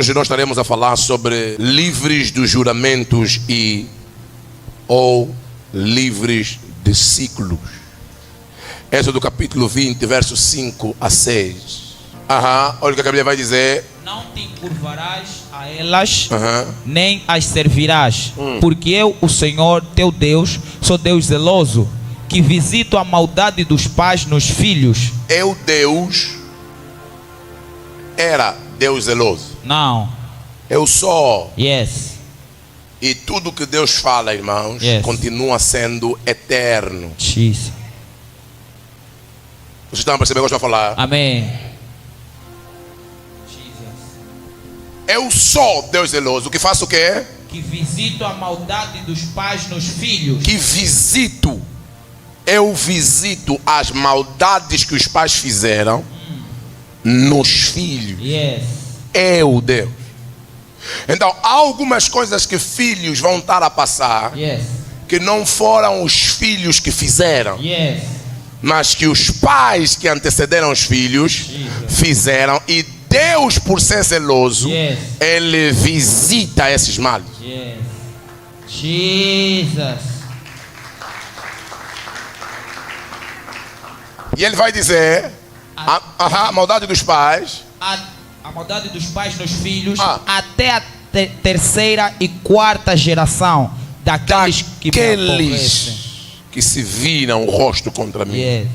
Hoje nós estaremos a falar sobre livres dos juramentos ou livres de ciclos. Êxodo capítulo 20, versos 5 a 6. Olha o que a Bíblia vai dizer. Não te encurvarás a elas, nem as servirás, porque eu, o Senhor teu Deus, sou Deus zeloso, que visito a maldade dos pais nos filhos. Deus era Deus zeloso. Não. Eu sou. Yes. E tudo que Deus fala, irmãos, continua sendo eterno. Jesus. Vocês estão a perceber o que eu estou a falar? Amém. Eu sou Deus zeloso, que faço o quê? Que visito a maldade dos pais nos filhos. Eu visito as maldades que os pais fizeram nos filhos. Yes. Eu, Deus. Então, há algumas coisas que filhos vão estar a passar, que não foram os filhos que fizeram, mas que os pais que antecederam os filhos fizeram, e Deus, por ser zeloso, Ele visita esses males. Jesus. E Ele vai dizer a maldade dos pais, a maldade dos pais nos filhos, até a terceira e quarta geração daqueles que se viram o rosto contra mim.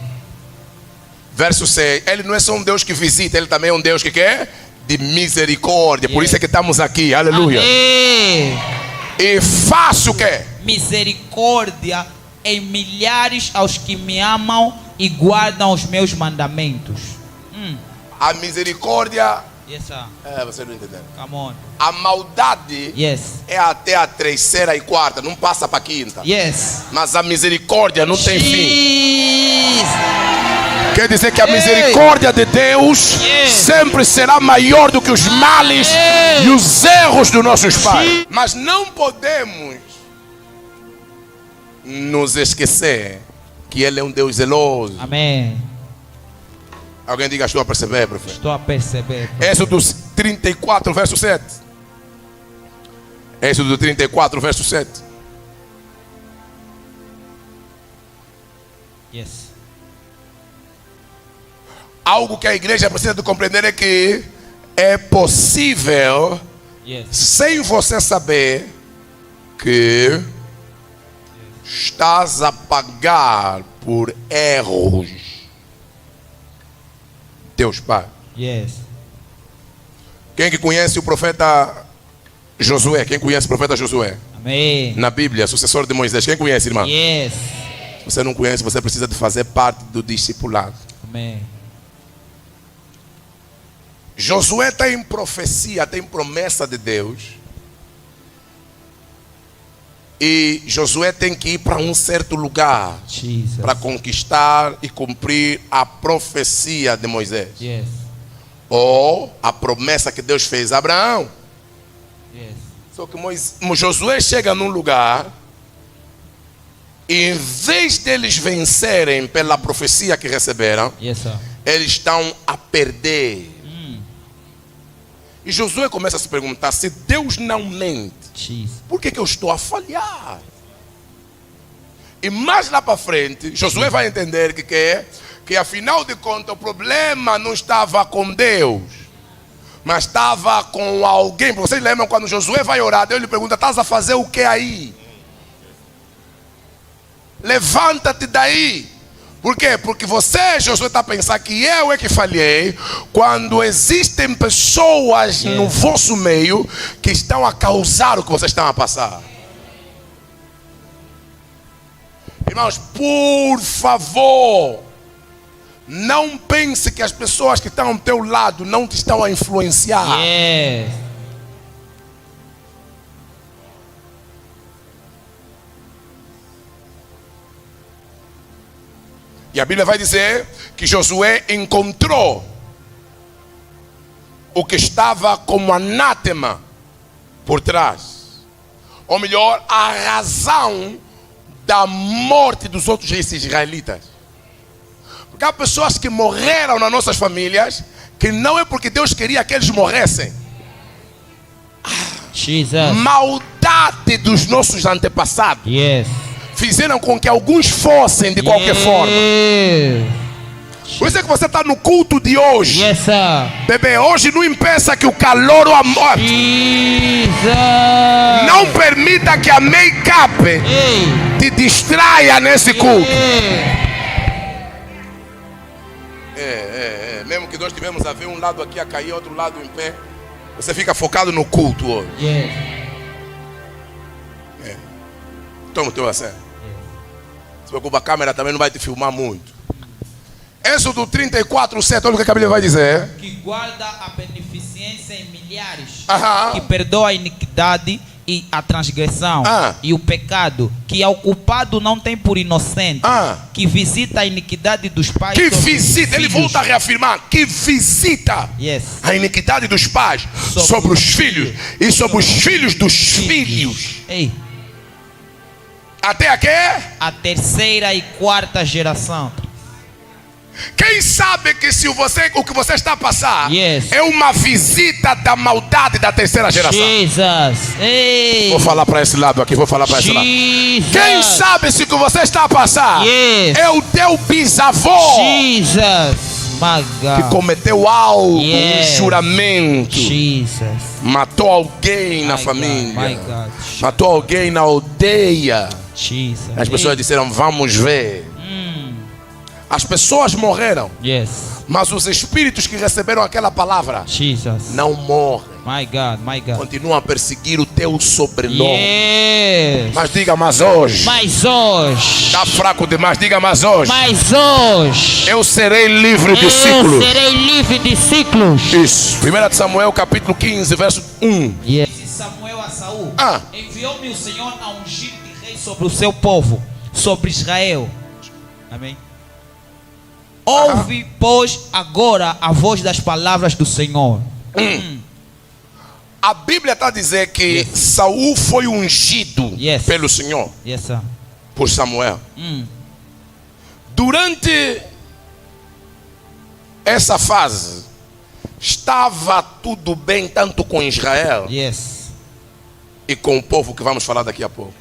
Verso 6. Ele não é só um Deus que visita, Ele também é um Deus que quer de misericórdia. Por isso é que estamos aqui. Aleluia. Amém. E faço o quê? Misericórdia em milhares aos que me amam e guardam os meus mandamentos. A misericórdia. Você não entendeu. Come on. A maldade é até a terceira e quarta, não passa para a quinta. Mas a misericórdia não tem fim. Quer dizer que a misericórdia de Deus sempre será maior do que os males e os erros dos nossos pais. Mas não podemos nos esquecer que Ele é um Deus zeloso. Amém. Alguém diga: estou a perceber, profeta? Estou a perceber. Êxodo 34, verso 7. Êxodo 34, verso 7. Algo que a igreja precisa de compreender é que é possível, sem você saber, que estás a pagar por erros teus pais. Quem que conhece o profeta Josué? Quem conhece o profeta Josué? Amém. Na Bíblia, sucessor de Moisés. Quem conhece, irmão? Se você não conhece, você precisa de fazer parte do discipulado. Amém. Josué tem profecia, tem promessa de Deus. E Josué tem que ir para um certo lugar para conquistar e cumprir a profecia de Moisés. Ou a promessa que Deus fez a Abraão. Só que Josué chega num lugar e, em vez deles vencerem pela profecia que receberam, eles estão a perder. E Josué começa a se perguntar: se Deus não mente, por que eu estou a falhar? E mais lá para frente, Josué vai entender que afinal de contas o problema não estava com Deus, mas estava com alguém. Vocês lembram quando Josué vai orar, Deus lhe pergunta: estás a fazer o que aí? Levanta-te daí. Por quê? Porque você, Josué, está a pensar que eu é que falhei, quando existem pessoas no vosso meio que estão a causar o que vocês estão a passar. Irmãos, por favor, não pense que as pessoas que estão ao teu lado não te estão a influenciar. E a Bíblia vai dizer que Josué encontrou o que estava como anátema por trás. Ou melhor, a razão da morte dos outros israelitas. Porque há pessoas que morreram nas nossas famílias, que não é porque Deus queria que eles morressem, Jesus. Maldade dos nossos antepassados. Yes. Fizeram com que alguns fossem de qualquer forma. Por isso é que você está no culto de hoje. Yes, sir. Bebê, hoje não impeça que o calor ou a morte. Não permita que a make-up te distraia nesse culto. Mesmo que nós tivemos a ver um lado aqui a cair, outro lado em pé, você fica focado no culto hoje. Toma o teu acesso. Se preocupa, a câmera também não vai te filmar muito. Êxodo 34:7, olha o que a Bíblia vai dizer. Que guarda a beneficência em milhares, que perdoa a iniquidade e a transgressão e o pecado, que ao culpado não tem por inocente, que visita a iniquidade dos pais. Que visita, ele volta a reafirmar, que visita a iniquidade dos pais sobre os filhos e sobre os filhos dos filhos. Até a quê? A terceira e quarta geração. Quem sabe que se o que você está a passar é uma visita da maldade da terceira geração? Vou falar para esse lado aqui, vou falar para esse lado. Quem sabe se o que você está a passar é o teu bisavô que cometeu algo, um juramento, matou alguém na família, matou alguém na aldeia. As pessoas disseram, vamos ver. As pessoas morreram, mas os espíritos que receberam aquela palavra não morrem. My God. Continuam a perseguir o teu sobrenome. Mas diga, mas hoje. Está fraco demais, diga, mas hoje. Eu serei livre de ciclos. Isso. 1 Samuel capítulo 15, verso 1. Disse Samuel a Saul: enviou-me o Senhor a ungir de rei sobre o seu povo, sobre Israel. Amém. Ouve, pois, agora a voz das palavras do Senhor. A Bíblia está a dizer que Saul foi ungido pelo Senhor por Samuel. Durante essa fase, estava tudo bem tanto com Israel e com o povo que vamos falar daqui a pouco.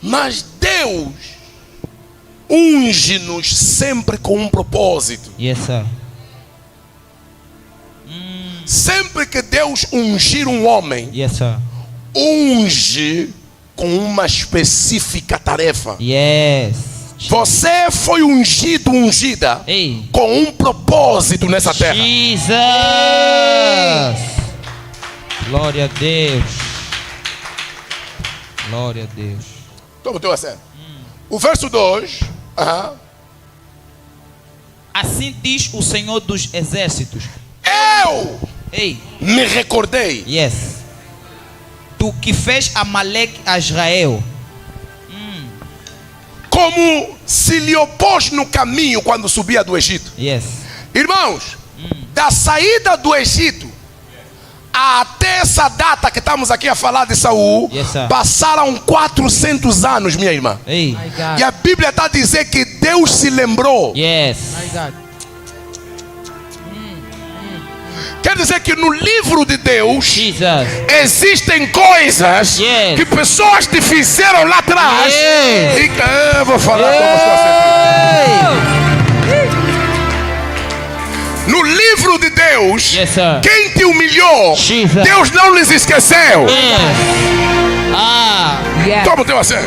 Mas Deus unge-nos sempre com um propósito. Sempre que Deus ungir um homem, unge com uma específica tarefa. Você foi ungido, ungida com um propósito nessa terra. Glória a Deus. Glória a Deus. Toma o teu acesso. O verso 2. Assim diz o Senhor dos Exércitos: eu me recordei do que fez Amaleque a Israel, como se lhe opôs no caminho quando subia do Egito. Irmãos, da saída do Egito até essa data que estamos aqui a falar de Saul, passaram 400 anos, minha irmã. E a Bíblia está a dizer que Deus se lembrou. Quer dizer que no livro de Deus existem coisas que pessoas te fizeram lá atrás. E eu vou falar com você. No livro de Deus, quem te humilhou, Deus não lhes esqueceu. Toma o teu acesso.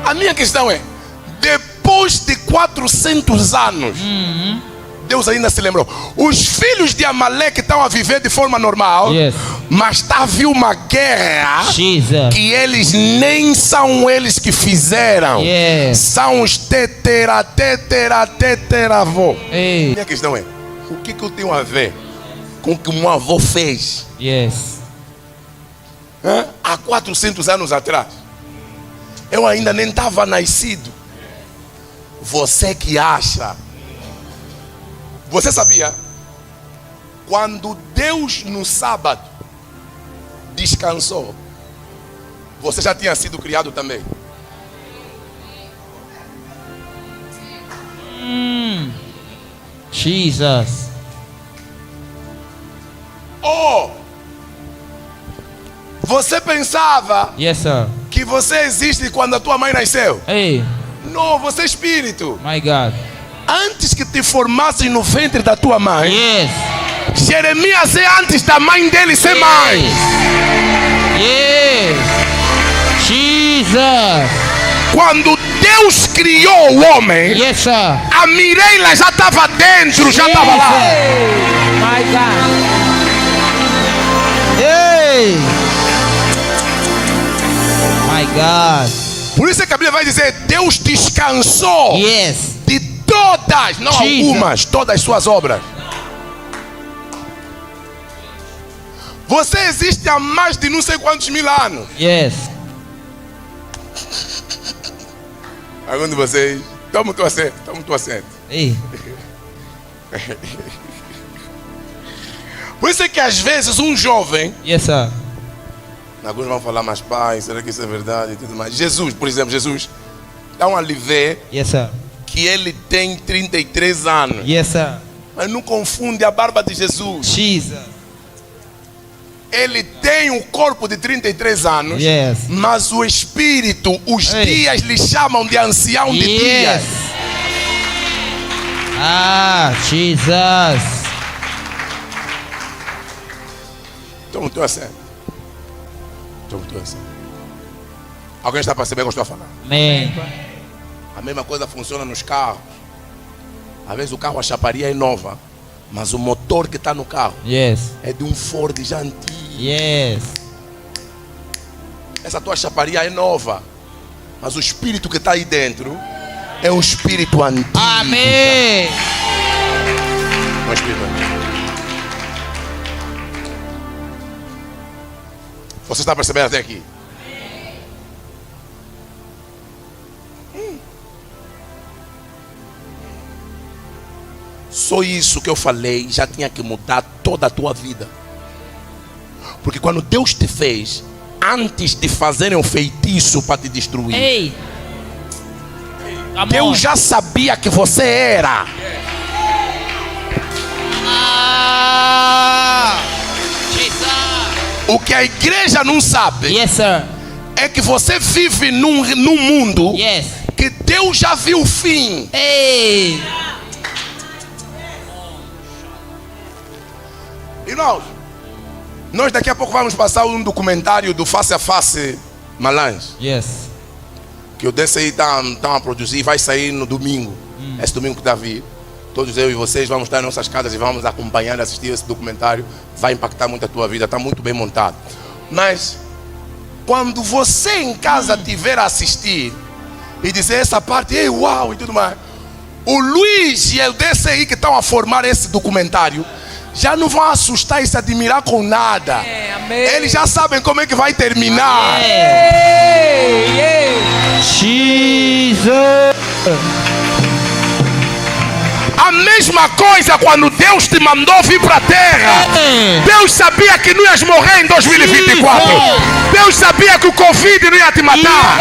A minha questão é, depois de 400 anos, Deus ainda se lembrou. Os filhos de Amaleque estão a viver de forma normal, mas está havia uma guerra que eles nem são eles que fizeram, são os teteravô. Minha questão é, o que eu tenho a ver com o que um avô fez há 400 anos atrás? Eu ainda nem estava nascido. Você que acha. Você sabia? Quando Deus no sábado descansou, você já tinha sido criado também. Jesus. Oh, você pensava yes, sir, que você existe quando a tua mãe nasceu? Hey. Não, você é espírito. My God. Antes que te formassem no ventre da tua mãe, Yes. Jeremias é antes da mãe dele ser mãe. Yes. Jesus. Quando Deus criou o homem, Yes, sir, a Mireila já estava dentro, já estava lá. My God. Hey. My God. Por isso é que a Bíblia vai dizer: Deus descansou, Yes, de todas, não Jesus, algumas, todas as suas obras. Você existe há mais de não sei quantos mil anos. Yes. Algum de vocês, toma o teu assento, toma o teu assento. Hey. Por isso é que às vezes um jovem, Yes, sir. alguns vão falar, mas pai, será que isso é verdade e tudo mais. Jesus, por exemplo, Jesus, dá um alivê Yes, sir. que ele tem 33 anos. Yes, sir. Mas não confunde a barba de Jesus. Jesus. Ele tem um corpo de 33 anos, Yes. mas o espírito, os Ei. dias lhe chamam de ancião de dias. Yes. Ah, Jesus. Toma o teu assento. Toma o teu assento. Alguém está para saber o que eu estou falando? Amém. A mesma coisa funciona nos carros. Às vezes o carro, a chaparia é nova, mas o motor que está no carro Yes. é de um Ford já antigo. Yes. Essa tua chaparia é nova, mas o espírito que está aí dentro é um espírito antigo. Amém. É um espírito antigo. Você está percebendo até aqui? Só isso que eu falei já tinha que mudar toda a tua vida. Porque quando Deus te fez, antes de fazerem um feitiço para te destruir, Ei. Deus já sabia que você era. Ah, Jesus. O que a igreja não sabe, Yes, sir. é que você vive num mundo Yes. que Deus já viu o fim. Ei. Irmãos, nós daqui a pouco vamos passar um documentário do Face a Face Malange, Yes. que o DCI está a produzir, vai sair no domingo. Esse domingo que está a vir. Todos eu e vocês vamos estar em nossas casas e vamos acompanhar e assistir esse documentário. Vai impactar muito a tua vida, está muito bem montado. Mas quando você em casa tiver a assistir e dizer essa parte, ei, uau e tudo mais, o Luiz e o DCI que estão a formar esse documentário já não vão assustar e se admirar com nada. Eles já sabem como é que vai terminar. Jesus. A mesma coisa quando Deus te mandou vir para a terra. Deus sabia que não ias morrer em 2024. Deus sabia que o Covid não ia te matar.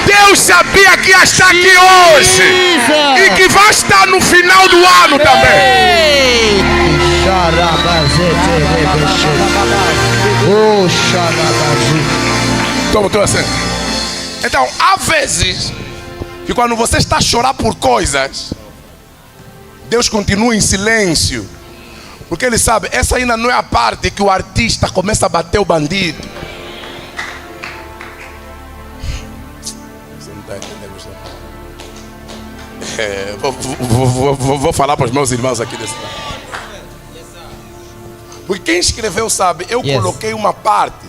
Deus sabia que ia estar aqui hoje e que vai estar no final do ano também. Toma, toma assim. Então, há vezes que quando você está a chorar por coisas, Deus continua em silêncio, porque Ele sabe, essa ainda não é a parte que o artista começa a bater o bandido. Você não está entendendo? Vou falar para os meus irmãos aqui desse lado. Porque quem escreveu sabe, eu coloquei uma parte.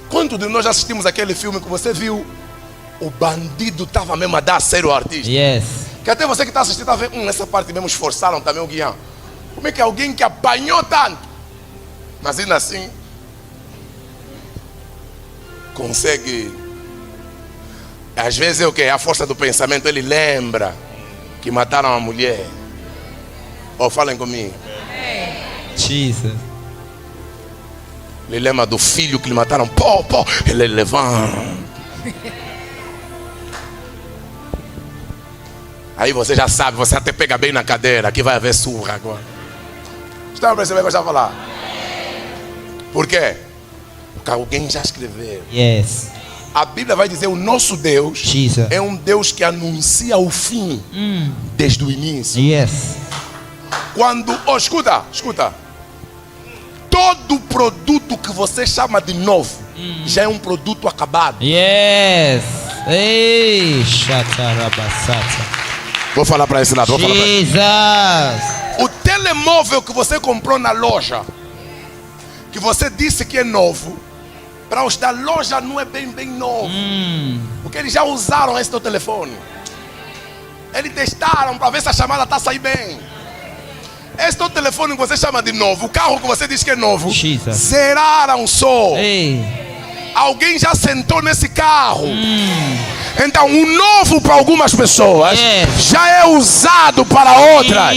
Quantos de nós já assistimos aquele filme que você viu? O bandido estava mesmo a dar sério ao artista. Yes. Que até você que está assistindo está vendo, essa parte mesmo esforçaram também o guião. Como é que alguém que apanhou tanto, mas ainda assim consegue? Às vezes é o que? A força do pensamento. Ele lembra que mataram a mulher. Ou falem comigo. Jesus. Ele lembra do filho que lhe mataram. Pô, ele levanta. Aí você já sabe, você até pega bem na cadeira. Aqui vai haver surra agora. Estão a perceber o que eu estava a falar? Por quê? Porque alguém já escreveu. Yes. A Bíblia vai dizer: o nosso Deus Jesus é um Deus que anuncia o fim desde o início. Yes. Quando, escuta. Todo produto que você chama de novo já é um produto acabado. Yes. Ei, vou falar para esse lado. Jesus. O telemóvel que você comprou na loja, que você disse que é novo, para os da loja não é bem novo. Porque eles já usaram esse teu telefone. Eles testaram para ver se a chamada está a sair bem. Esse teu telefone que você chama de novo, o carro que você diz que é novo, Jesus. zeraram só. Ei. Alguém já sentou nesse carro. Então, o novo para algumas pessoas já é usado para outras.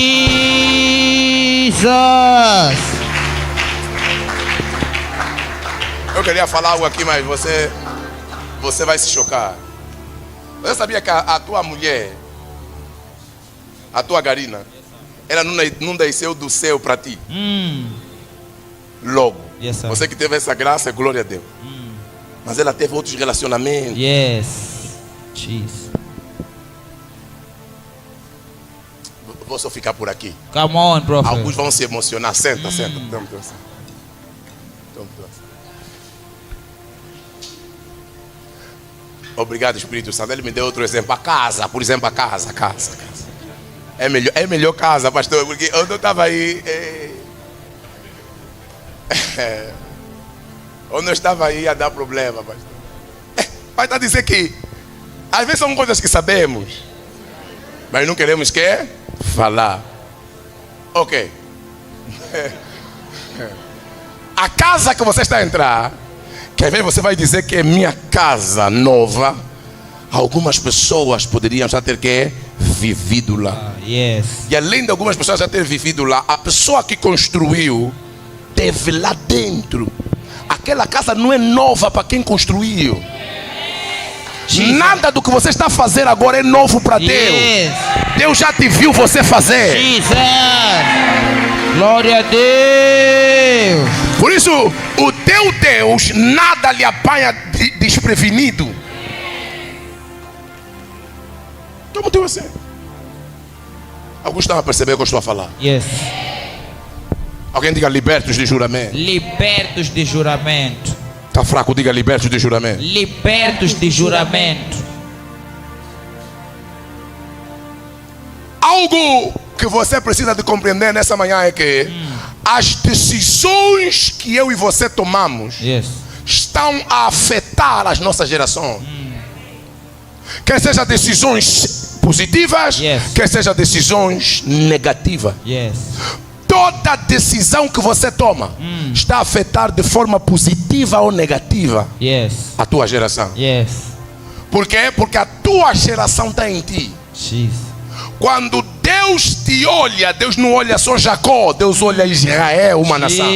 Jesus. Eu queria falar algo aqui, mas você vai se chocar. Você sabia que a tua mulher, a tua Garina, ela não desceu do céu para ti? Logo. Yes, você que teve essa graça, glória a Deus. Mas ela teve outros relacionamentos. Yes. Jesus. Vou só ficar por aqui. Come on, prophet. Alguns vão se emocionar. Senta. Obrigado, Espírito Santo. Ele me deu outro exemplo. A casa, por exemplo, a casa. É melhor casa, pastor, porque eu não estava aí. Eu não estava aí a dar problema, pastor. Vai estar dizer que às vezes são coisas que sabemos, mas não queremos falar. Ok. A casa que você está a entrar, que às vezes você vai dizer que é minha casa nova, algumas pessoas poderiam já ter vivido lá. Yes. E além de algumas pessoas já ter vivido lá, a pessoa que construiu teve lá dentro. Aquela casa não é nova para quem construiu. Jesus. Nada do que você está a fazer agora é novo para Deus. Deus já te viu você fazer. Jesus. Glória a Deus. Por isso, o teu Deus nada lhe apanha desprevenido. Toma o teu assim. Alguns estão a perceber o que eu estou a falar? Yes. Alguém diga libertos de juramento. Libertos de juramento. Está fraco, diga libertos de juramento. Libertos de juramento. Algo que você precisa de compreender nessa manhã é que as decisões que eu e você tomamos estão a afetar as nossas gerações. Quer seja decisões positivas, quer seja decisões negativas. Toda decisão que você toma está a afetar de forma positiva ou negativa a tua geração. Por quê? Porque a tua geração está em ti. Quando Deus te olha, Deus não olha só Jacó, Deus olha Israel, uma nação.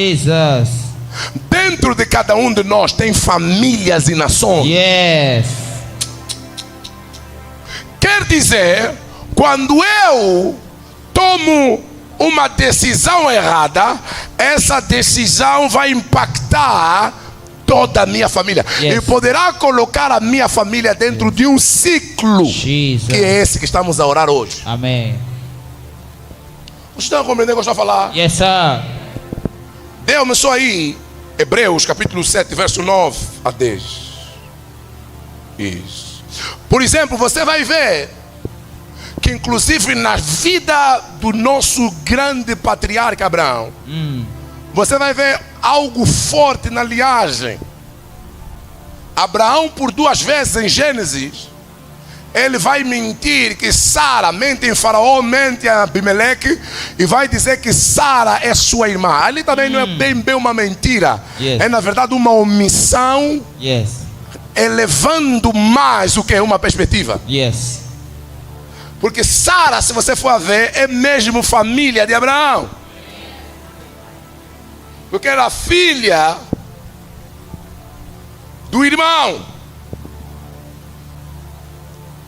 Dentro de cada um de nós tem famílias e nações. Quer dizer, quando eu tomo uma decisão errada, essa decisão vai impactar toda a minha família e poderá colocar a minha família dentro de um ciclo que é esse que estamos a orar hoje. Amém. Vocês estão compreendendo o que eu estou a falar? Yes, sir. Dê-me só aí Hebreus capítulo 7 verso 9 a 10. Isso. Por exemplo, você vai ver que inclusive na vida do nosso grande patriarca Abraão, você vai ver algo forte na linhagem. Abraão, por 2 vezes em Gênesis, ele vai mentir que Sara, mente em Faraó, mente em Abimeleque, e vai dizer que Sara é sua irmã. Ali também não é bem uma mentira, é na verdade uma omissão, elevando mais o que é uma perspectiva. Porque Sara, se você for a ver, é mesmo família de Abraão. Porque era filha do irmão.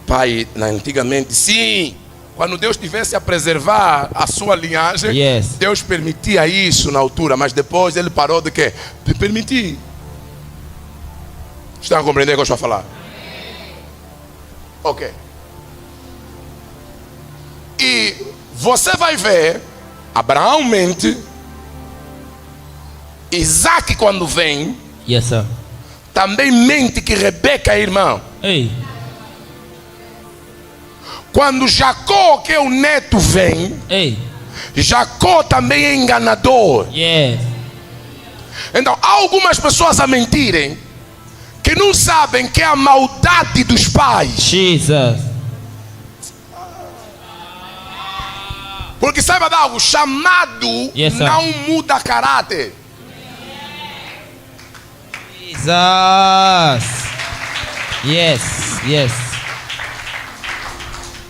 Pai, antigamente, sim, Quando Deus tivesse a preservar a sua linhagem, Deus permitia isso na altura, mas depois ele parou de quê? De permitir. Estão a compreender o que eu estou a falar? Ok. E você vai ver, Abraão mente, Isaac quando vem, também mente que Rebeca é irmã. Quando Jacó, que é o neto, vem, Jacó também é enganador. Então há algumas pessoas a mentirem que não sabem que é a maldade dos pais. Porque saiba de algo, chamado não muda caráter.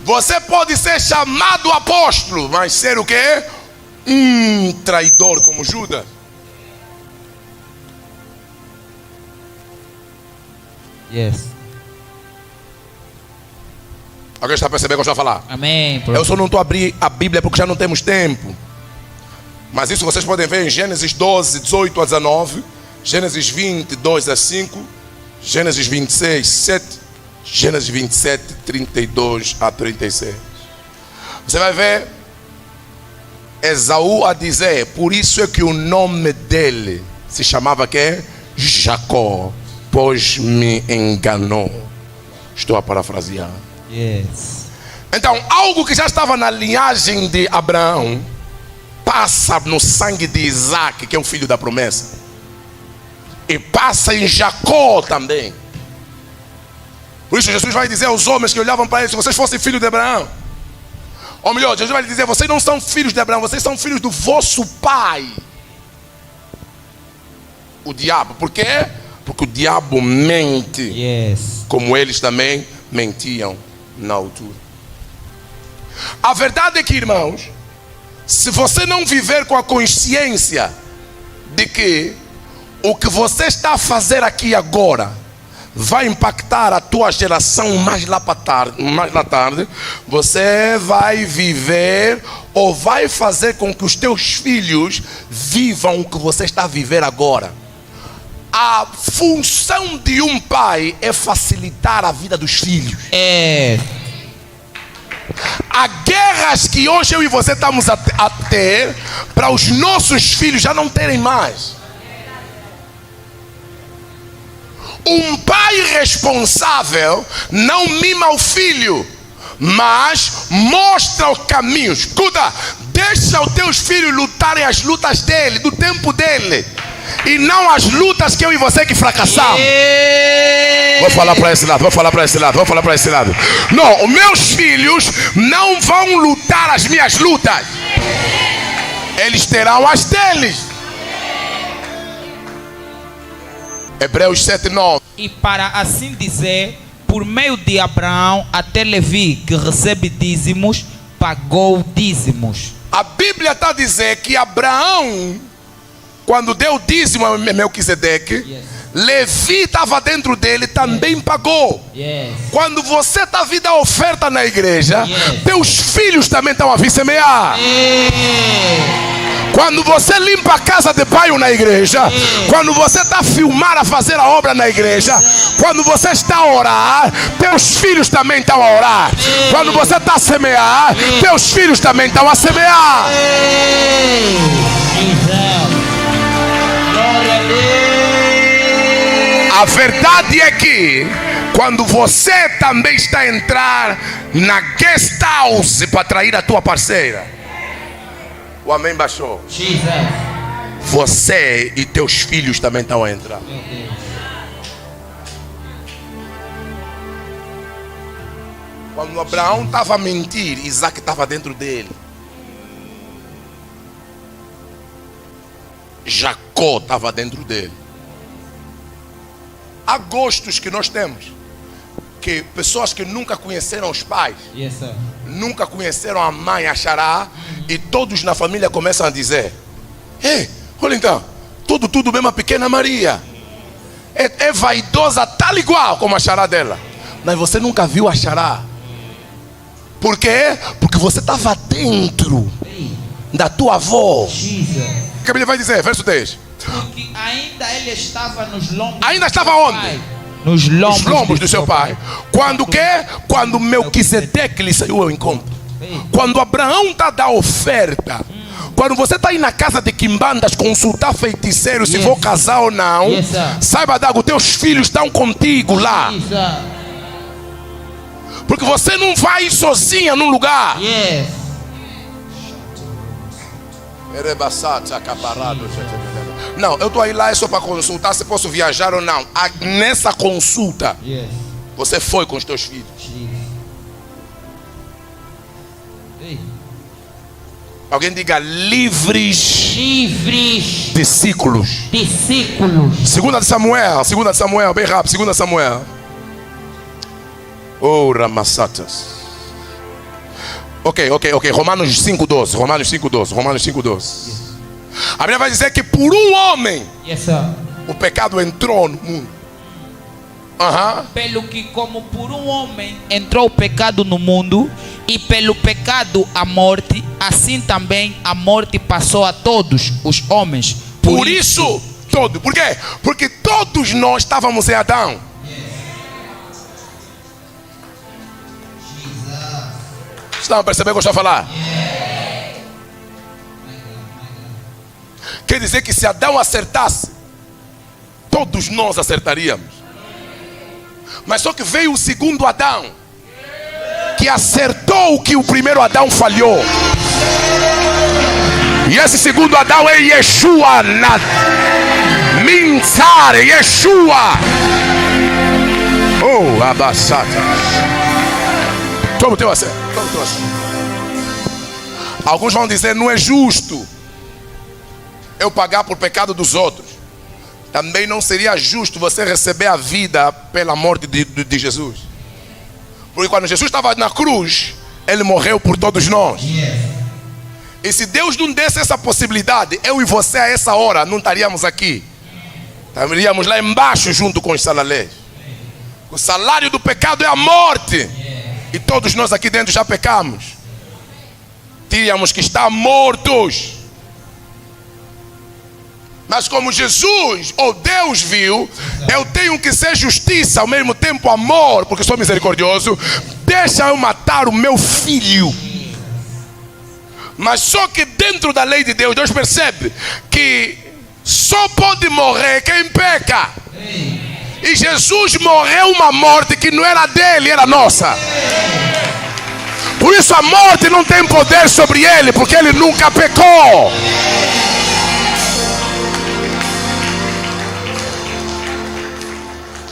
Você pode ser chamado apóstolo, mas ser o quê? Traidor como Judas. Alguém está percebendo o que eu estou a falar? Amém. Eu só não estou a abrir a Bíblia porque já não temos tempo. Mas isso vocês podem ver em Gênesis 12, 18 a 19, Gênesis 20, 2 a 5, Gênesis 26, 7, Gênesis 27, 32 a 36. Você vai ver Esaú a dizer, por isso é que o nome dele se chamava que Jacó, pois me enganou. Estou a parafrasear. Então, algo que já estava na linhagem de Abraão passa no sangue de Isaac, que é o filho da promessa, e passa em Jacó também. Por isso Jesus vai dizer aos homens que olhavam para ele, se vocês fossem filhos de Abraão, ou melhor, Jesus vai dizer, vocês não são filhos de Abraão, vocês são filhos do vosso pai, o diabo. Por quê? Porque o diabo mente, como eles também mentiam na altura. A verdade é que, irmãos, se você não viver com a consciência de que o que você está a fazer aqui agora vai impactar a tua geração mais lá tarde, você vai viver ou vai fazer com que os teus filhos vivam o que você está a viver agora. A função de um pai é facilitar a vida dos filhos. Há guerras que hoje eu e você estamos a ter para os nossos filhos já não terem mais. Um pai responsável não mima o filho, mas mostra o caminho. Escuta, deixa os teus filhos lutarem as lutas dele, do tempo dele, e não as lutas que eu e você que fracassamos. Vou falar para esse lado. Não, os meus filhos não vão lutar as minhas lutas. Eles terão as deles. Hebreus 7:9. E para assim dizer, por meio de Abraão, até Levi, que recebe dízimos, pagou dízimos. A Bíblia está a dizer que Abraão, quando deu dízimo a Melquisedeque, Levi estava dentro dele, também pagou. Quando você está a vir dar oferta na igreja, teus filhos também estão a vir semear. Quando você limpa a casa de pai na igreja, quando você está a filmar, a fazer a obra na igreja, quando você está a orar, teus filhos também estão a orar. Quando você está a semear, teus filhos também estão a semear. A verdade é que quando você também está a entrar na guest house para trair a tua parceira, o amém baixou. Você e teus filhos também estão a entrar. Quando Abraão estava a mentir, Isaac estava dentro dele. Jacó estava dentro dele. Há gostos que nós temos, que pessoas que nunca conheceram os pais, nunca conheceram a mãe, a xará, e todos na família começam a dizer: ei, olha então, tudo mesmo a pequena Maria é vaidosa tal igual como a xará dela, mas você nunca viu a xará. Por quê? Porque você estava dentro da tua avó. O que a Bíblia vai dizer? Verso 10. Porque ainda ele estava nos lombos. Ainda estava onde? Nos lombos do seu pai. Quando o quê? Quando Melquisedeque lhe saiu ao encontro. Quando Abraão está a dar oferta. Quando você está aí na casa de quimbandas consultar feiticeiro se vou casar ou não, saiba, Dago, teus filhos estão contigo lá. Porque você não vai sozinha num lugar. Não, eu estou aí lá é só para consultar se posso viajar ou não. Nessa consulta, você foi com os teus filhos. Alguém diga livres de ciclos. Segunda de Samuel, bem rápido, 2 Samuel. Oh, Ramassatas. Ok. Romanos 5:12. A Bíblia vai dizer que por um homem o pecado entrou no mundo. Pelo que como por um homem entrou o pecado no mundo, e pelo pecado a morte, assim também a morte passou a todos os homens. Por isso todo. Por quê? Porque todos nós estávamos em Adão. Estão a perceber o que eu estou a falar? Quer dizer que se Adão acertasse, todos nós acertaríamos. Mas só que veio o segundo Adão, que acertou o que o primeiro Adão falhou. E esse segundo Adão é Yeshua. Yeshua. Oh, abassata. Toma o teu acerto. Alguns vão dizer, não é justo eu pagar por pecado dos outros. Também não seria justo você receber a vida pela morte de Jesus. Porque quando Jesus estava na cruz, Ele morreu por todos nós. E se Deus não desse essa possibilidade, eu e você a essa hora não estaríamos aqui. Estaríamos lá embaixo junto com os salalés. O salário do pecado é a morte. E todos nós aqui dentro já pecamos. Teríamos que estar mortos. Mas como Jesus ou Deus viu, eu tenho que ser justiça, ao mesmo tempo amor, porque sou misericordioso. Deixa eu matar o meu filho. Mas só que dentro da lei de Deus, Deus percebe que só pode morrer quem peca. E Jesus morreu uma morte que não era dele, era nossa. Por isso a morte não tem poder sobre ele, porque ele nunca pecou.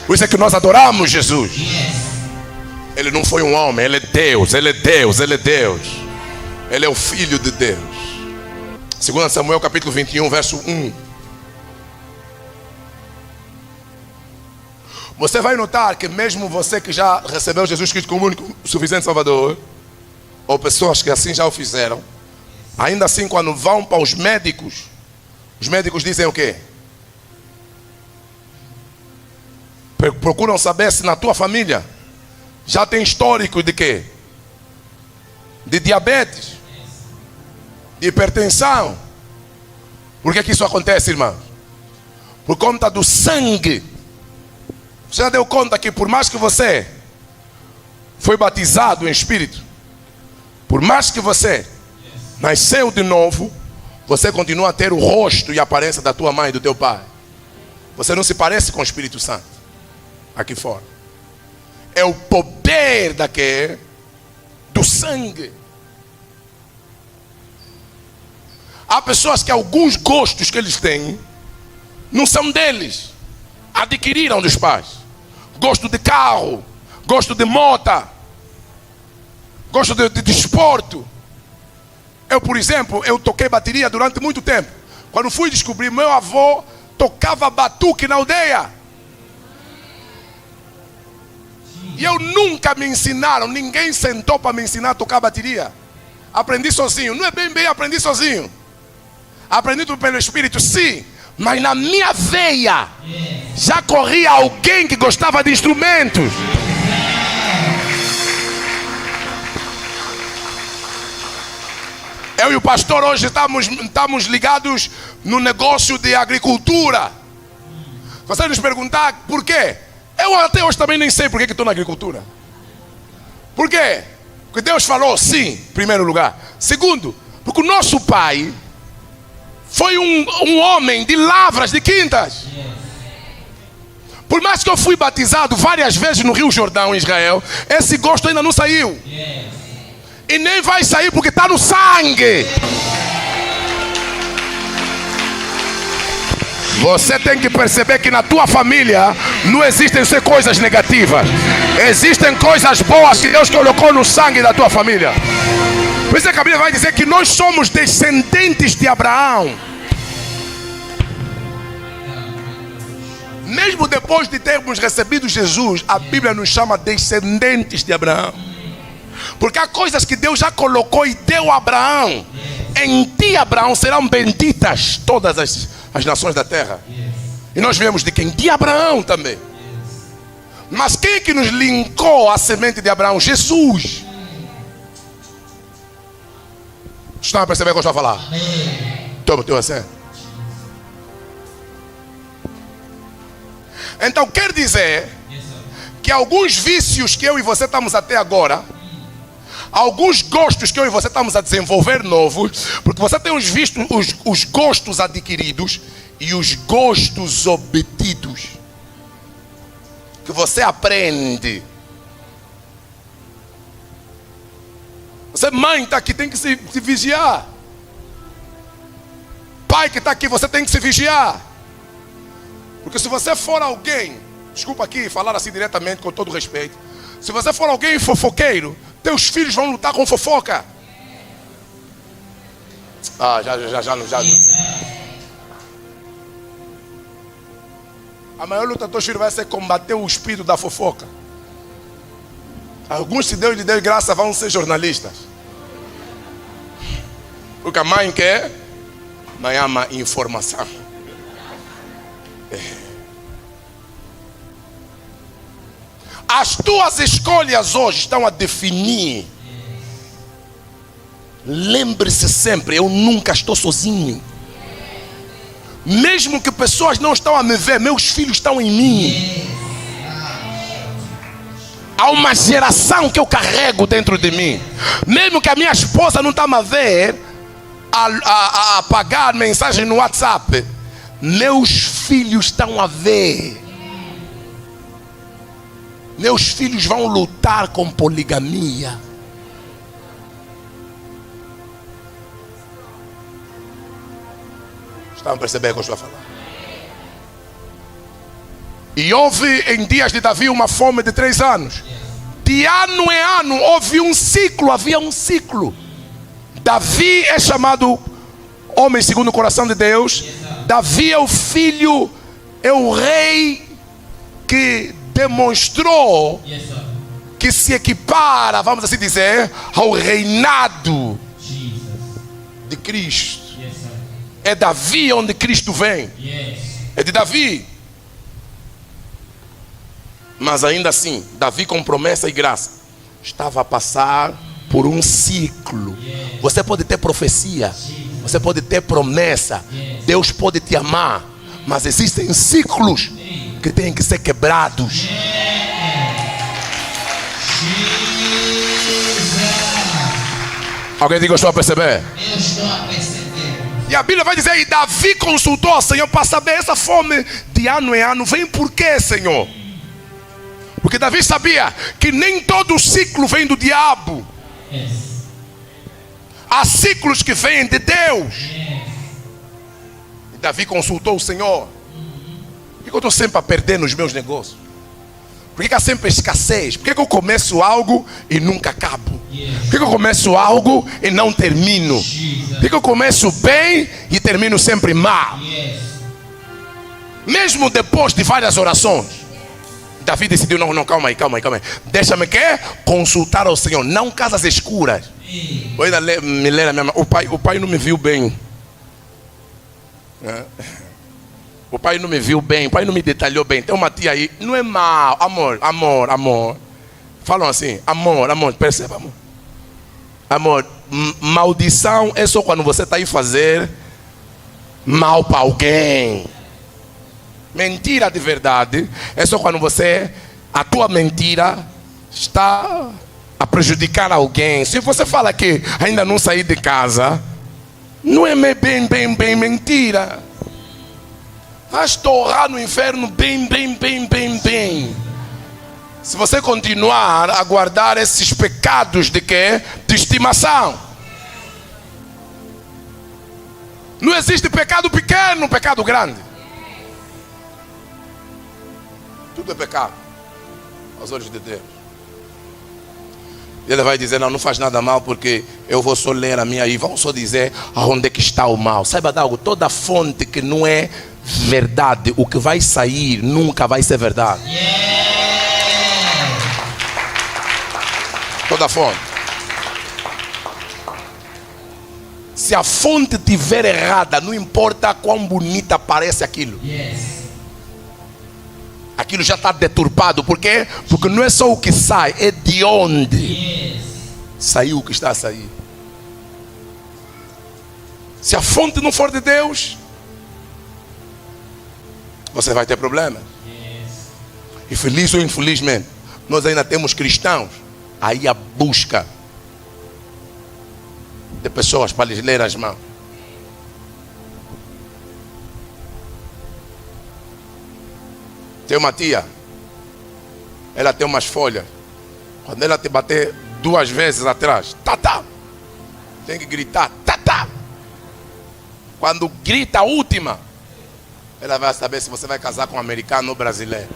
Por isso é que nós adoramos Jesus. Ele não foi um homem, ele é Deus, ele é Deus, ele é Deus. Ele é o Filho de Deus. 2 Samuel capítulo 21, verso 1. Você vai notar que mesmo você que já recebeu Jesus Cristo como único suficiente Salvador, ou pessoas que assim já o fizeram, ainda assim quando vão para os médicos dizem o quê? Procuram saber se na tua família já tem histórico de quê? De diabetes, de hipertensão. Por que isso acontece, irmãos? Por conta do sangue. Você já deu conta que por mais que você foi batizado em Espírito, por mais que você nasceu de novo, você continua a ter o rosto e a aparência da tua mãe e do teu pai. Você não se parece com o Espírito Santo aqui fora. É o poder do sangue. Há pessoas que alguns gostos que eles têm não são deles, adquiriram dos pais. Gosto de carro, gosto de moto, gosto de desporto. Eu, por exemplo, eu toquei bateria durante muito tempo. Quando fui descobrir, meu avô tocava batuque na aldeia. E eu nunca me ensinaram, ninguém sentou para me ensinar a tocar bateria. Aprendi sozinho, não é bem, aprendi sozinho. Aprendi tudo pelo Espírito, sim. Mas na minha veia já corria alguém que gostava de instrumentos. Eu e o pastor hoje estamos ligados no negócio de agricultura. Você nos perguntar por quê? Eu até hoje também nem sei por que estou na agricultura. Por quê? Porque Deus falou sim, em primeiro lugar. Segundo, porque o nosso pai foi um homem de lavras, de quintas. Por mais que eu fui batizado várias vezes no Rio Jordão, em Israel, esse gosto ainda não saiu. E nem vai sair porque está no sangue. Você tem que perceber que na tua família não existem só coisas negativas. Existem coisas boas que Deus colocou no sangue da tua família. Por isso que a Bíblia vai dizer que nós somos descendentes de Abraão. Mesmo depois de termos recebido Jesus, a Bíblia nos chama descendentes de Abraão. Porque há coisas que Deus já colocou e deu a Abraão. Em ti, Abraão, serão benditas todas as nações da terra. E nós vemos de quem? De Abraão também. Mas quem é que nos linkou à semente de Abraão? Jesus. Estão a perceber o que eu estou a falar? Toma, teu assim. Então quer dizer que alguns vícios que eu e você estamos até agora, alguns gostos que eu e você estamos a desenvolver novos, porque você tem os gostos adquiridos e os gostos obtidos, que você aprende. Você, mãe, está aqui, tem que se vigiar. Pai que está aqui, você tem que se vigiar. Porque se você for alguém, desculpa aqui falar assim diretamente, com todo respeito, se você for alguém fofoqueiro, teus filhos vão lutar com fofoca. Já. A maior luta dos teus filhos vai ser combater o espírito da fofoca. Alguns, se Deus lhe deu graça, vão ser jornalistas. Porque a mãe quer, mãe ama informação. As tuas escolhas hoje estão a definir. Lembre-se sempre, eu nunca estou sozinho. Mesmo que pessoas não estão a me ver, meus filhos estão em mim. Há uma geração que eu carrego dentro de mim. Mesmo que a minha esposa não está a ver, a pagar mensagem no WhatsApp, meus filhos estão a ver. Meus filhos vão lutar com poligamia. Estão a perceber o que eu estou a falar? E houve em dias de Davi uma fome de 3 anos. De ano em ano houve um ciclo, havia um ciclo. Davi é chamado homem segundo o coração de Deus. Davi é o filho, é o rei que demonstrou que se equipara, vamos assim dizer, ao reinado de Cristo. É Davi onde Cristo vem. É de Davi. Mas ainda assim, Davi com promessa e graça estava a passar por um ciclo. Você pode ter profecia, você pode ter promessa, Deus pode te amar, mas existem ciclos que têm que ser quebrados. Alguém diga, eu estou a perceber? Eu estou a perceber. E a Bíblia vai dizer, e Davi consultou ao Senhor para saber, essa fome de ano em ano vem por quê, Senhor? Porque Davi sabia que nem todo ciclo vem do diabo. Há ciclos que vêm de Deus. E Davi consultou o Senhor. Por que eu estou sempre a perder nos meus negócios? Por que há sempre escassez? Por que eu começo algo e nunca acabo? Por que eu começo algo e não termino? Por que eu começo bem e termino sempre mal? Mesmo depois de várias orações, Davi decidiu, não, calma aí. Deixa-me consultar ao Senhor, não casas escuras. Vou ainda me ler a minha mãe. O pai não me viu bem. O pai não me viu bem, o pai não me detalhou bem. Tem uma tia aí, não é mal, amor. Falam assim, amor, perceba, amor. Amor, maldição é só quando você está aí fazer mal para alguém. Mentira de verdade é só quando a tua mentira está a prejudicar alguém. Se você fala que ainda não saí de casa, não é bem mentira. Vai estourar no inferno bem. Se você continuar a guardar esses pecados de quê? De estimação. Não existe pecado pequeno, pecado grande. Tudo é pecado aos olhos de Deus. Ele vai dizer, não faz nada mal, porque eu vou só ler a minha e vou só dizer aonde é que está o mal. Saiba de algo, toda fonte que não é verdade, o que vai sair nunca vai ser verdade. Toda fonte. Se a fonte estiver errada, não importa quão bonita parece aquilo. Aquilo já está deturpado. Por quê? Porque não é só o que sai, é de onde saiu o que está a sair. Se a fonte não for de Deus, você vai ter problemas. E feliz ou infelizmente, nós ainda temos cristãos aí à busca de pessoas para lhes ler as mãos. Tem uma tia, ela tem umas folhas. Quando ela te bater 2 vezes atrás, tem que gritar, Quando grita a última, ela vai saber se você vai casar com um americano ou brasileiro.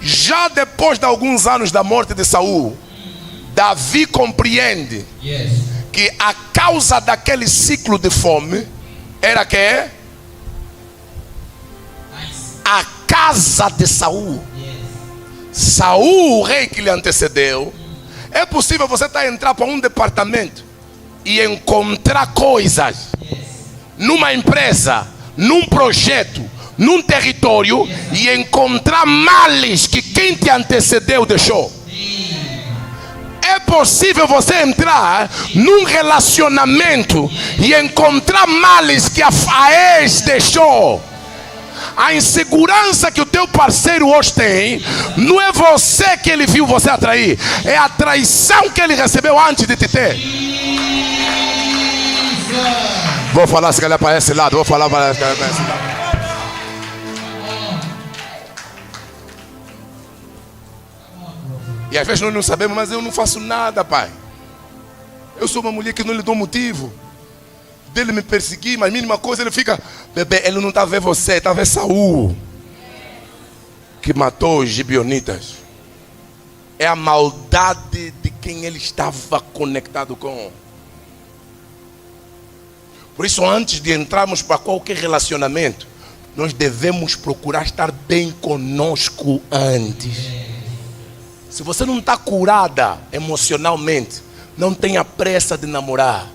Já depois de alguns anos da morte de Saul, Davi compreende que a causa daquele ciclo de fome era que a casa de Saul. Saul, o rei que lhe antecedeu. É possível você entrar para um departamento e encontrar coisas numa empresa, num projeto, num território, e encontrar males que quem te antecedeu deixou. É possível você entrar num relacionamento e encontrar males que a ex deixou. A insegurança que o teu parceiro hoje tem, não é você que ele viu você atrair, é a traição que ele recebeu antes de te ter. Vou falar se calhar para esse lado, vou falar para esse lado. E às vezes nós não sabemos, mas eu não faço nada, pai. Eu sou uma mulher que não lhe dou motivo dele me perseguir, mas mínima coisa ele fica, bebê, ele não está a ver você, está a ver Saul, que matou os gibeonitas. É a maldade de quem ele estava conectado com. Por isso, antes de entrarmos para qualquer relacionamento, nós devemos procurar estar bem conosco antes. Se você não está curada emocionalmente, não tenha pressa de namorar.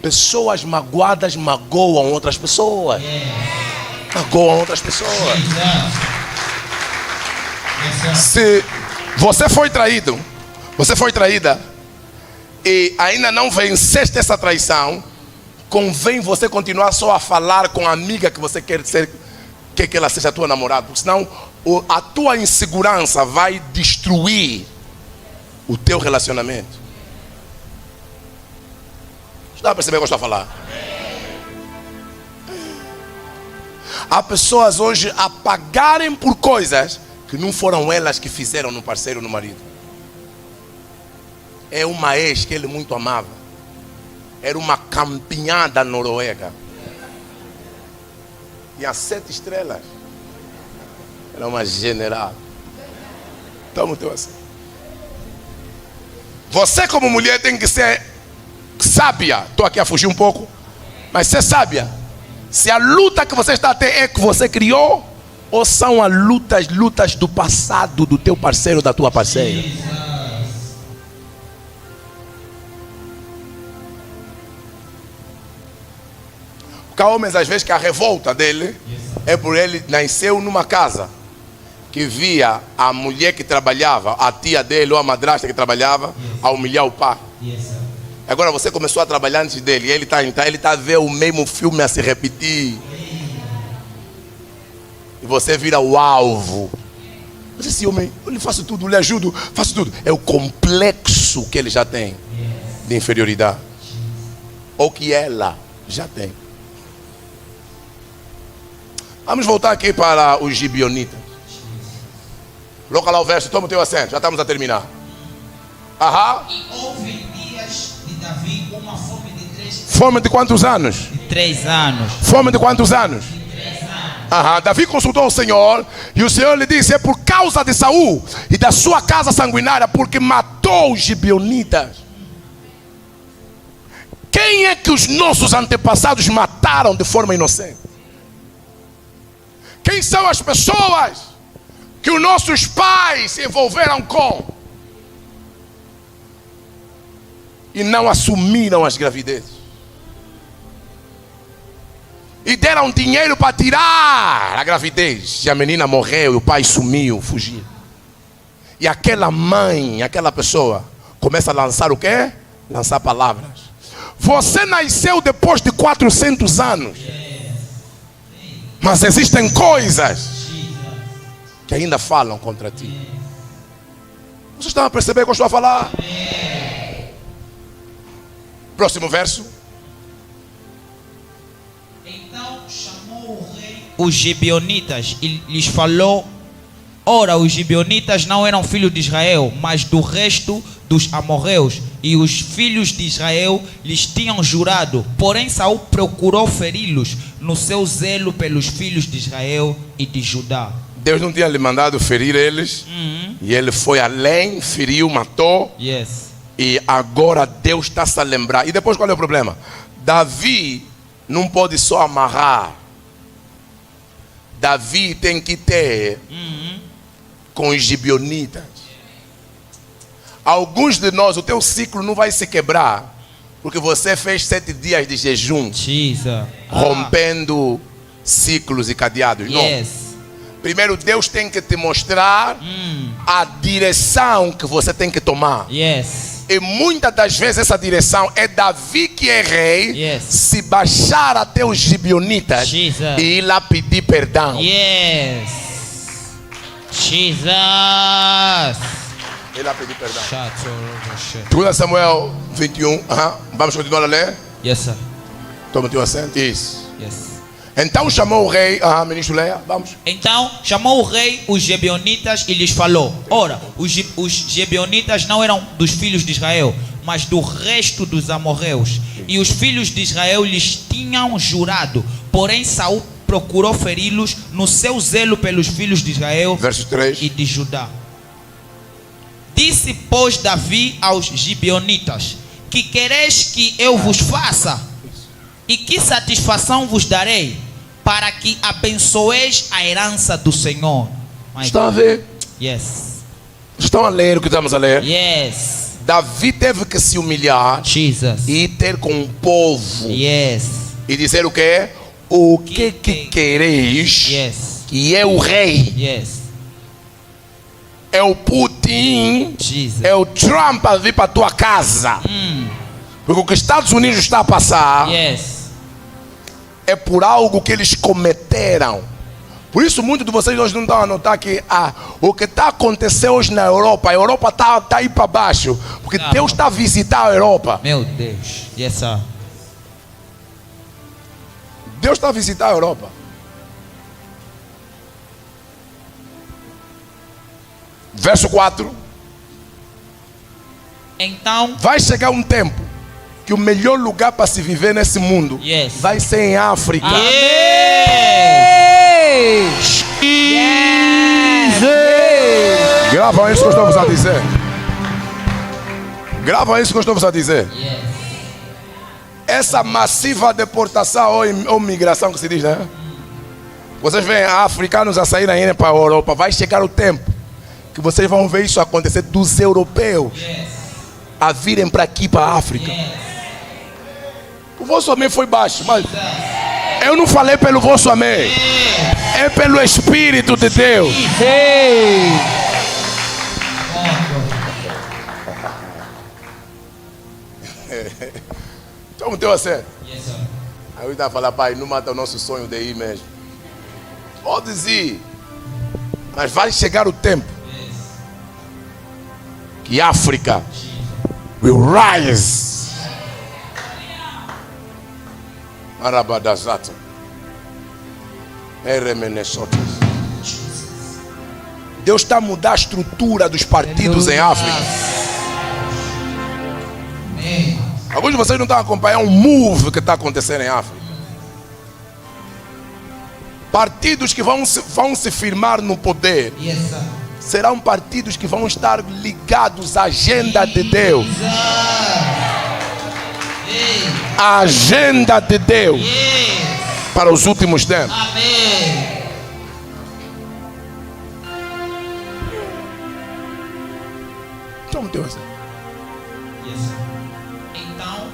Pessoas magoadas magoam outras pessoas. Magoam outras pessoas. Se você foi traído, você foi traída, e ainda não venceste essa traição, convém você continuar só a falar com a amiga que você quer ser, que ela seja a tua namorada, porque senão a tua insegurança vai destruir o teu relacionamento. Dá para perceber o que eu estou a falar? Há pessoas hoje a pagarem por coisas que não foram elas que fizeram no parceiro ou no marido. É uma ex que ele muito amava. Era uma campeã da Noruega. Tinha 7 estrelas. Era uma general. Então, assim. Você como mulher tem que ser sábia. Estou aqui a fugir um pouco, mas ser sábia. Se a luta que você está a ter é que você criou, ou são as lutas do passado do teu parceiro, da tua parceira. Porque há homens às vezes que a revolta dele é por ele nasceu numa casa que via a mulher que trabalhava, a tia dele ou a madrasta que trabalhava, a humilhar o pai. Agora você começou a trabalhar antes dele. E ele está a ver o mesmo filme a se repetir. E você vira o alvo. Mas esse homem, eu lhe faço tudo, eu lhe ajudo, faço tudo. É o complexo que ele já tem de inferioridade. Ou que ela já tem. Vamos voltar aqui para os gibeonitas. Coloca lá o verso, toma o teu assento, já estamos a terminar. Aham. E houve dias de Davi uma fome de 3 anos. Fome de quantos anos? De 3 anos. Fome de quantos anos? De 3 anos. Aham. Davi consultou o Senhor e o Senhor lhe disse: é por causa de Saul e da sua casa sanguinária, porque matou os gibeonitas. Quem é que os nossos antepassados mataram de forma inocente? Quem são as pessoas que os nossos pais se envolveram com e não assumiram as gravidezes? E deram dinheiro para tirar a gravidez. E a menina morreu e o pai sumiu, fugiu. E aquela mãe, aquela pessoa começa a lançar o quê? Lançar palavras. Você nasceu depois de 400 anos. Mas existem coisas que ainda falam contra ti. Vocês estão a perceber o que eu estou a falar? Próximo verso. Então chamou o rei os gibeonitas e lhes falou: ora, os gibeonitas não eram filhos de Israel, mas do resto dos amorreus, e os filhos de Israel lhes tinham jurado. Porém Saul procurou feri-los no seu zelo pelos filhos de Israel e de Judá. Deus não tinha lhe mandado ferir eles. E ele foi além, feriu, matou. E agora Deus está se a lembrar. E depois qual é o problema? Davi não pode só amarrar. Davi tem que ter com os gibeonitas. Alguns de nós, o teu ciclo não vai se quebrar porque você fez 7 dias de jejum, rompendo ciclos e cadeados. Não. Primeiro Deus tem que te mostrar a direção que você tem que tomar. E muitas das vezes essa direção é Davi, que é rei, se baixar até os gibeonitas e ir lá pedir perdão. Ele lá pedir perdão. 2 Samuel 21. Vamos continuar a ler? Toma teu assento. Isso. Então chamou o rei. Ministro Leia, vamos. Então chamou o rei os gibeonitas e lhes falou: ora, os gibeonitas não eram dos filhos de Israel, mas do resto dos amorreus. E os filhos de Israel lhes tinham jurado. Porém Saul procurou feri-los no seu zelo pelos filhos de Israel. Verso 3. E de Judá. Disse, pois, Davi aos gibeonitas: que quereis que eu vos faça? E que satisfação vos darei, para que abençoeis a herança do Senhor? Estão a ver? Estão a ler o que estamos a ler? Davi teve que se humilhar e ter com o povo e dizer o quê? O que quereis que é o rei? É o Putin, é o Trump a vir para a tua casa. Porque o que os Estados Unidos está a passar é por algo que eles cometeram. Por isso muitos de vocês hoje não estão a notar que o que está acontecendo hoje na Europa, a Europa está aí para baixo, porque Deus está a visitar a Europa. Meu Deus. Deus está a visitar a Europa. Verso 4. Então vai chegar um tempo que o melhor lugar para se viver nesse mundo vai ser em África. Grava isso que eu estou vos a dizer. Grava isso que eu estou vos a dizer. Essa massiva deportação ou migração que se diz, né? Vocês veem africanos a saírem para a Europa. Vai chegar o tempo que vocês vão ver isso acontecer, dos europeus a virem para aqui, para a África. O vosso amém foi baixo, mas eu não falei pelo vosso amém, é pelo Espírito de Deus. Então não deu a sério. Yes, sir. Aí eu estava falando, pai, não mata o nosso sonho de ir mesmo. Podes ir, mas vai chegar o tempo que África will rise. Arabadazata. Deus está a mudar a estrutura dos partidos em África. Alguns de vocês não estão acompanhando um move que está acontecendo em África. Partidos que vão se firmar no poder. Serão partidos que vão estar ligados à agenda de Deus. A agenda de Deus para os últimos tempos. Então, Deus. Então,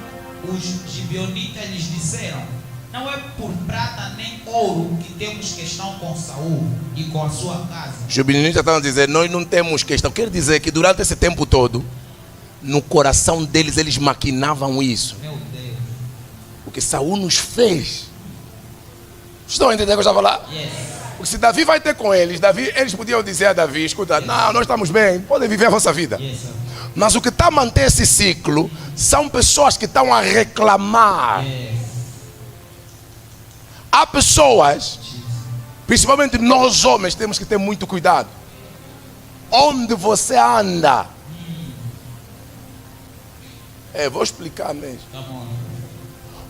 os gibeonitas lhes disseram: não é por prata nem ouro que temos questão com Saul e com a sua casa. Os gibeonitas estavam a dizer: nós não temos questão. Quer dizer que durante esse tempo todo, no coração deles, eles maquinavam isso. Meu Deus. O que Saul nos fez. Estão a entender o que eu estava lá? Yes. Porque se Davi vai ter com eles, eles podiam dizer a Davi: escuta, não, nós estamos bem, podem viver a vossa vida. Yes, mas o que está a manter esse ciclo são pessoas que estão a reclamar. yes. Há pessoas, principalmente nós homens, temos que ter muito cuidado. Onde você anda? Vou explicar mesmo.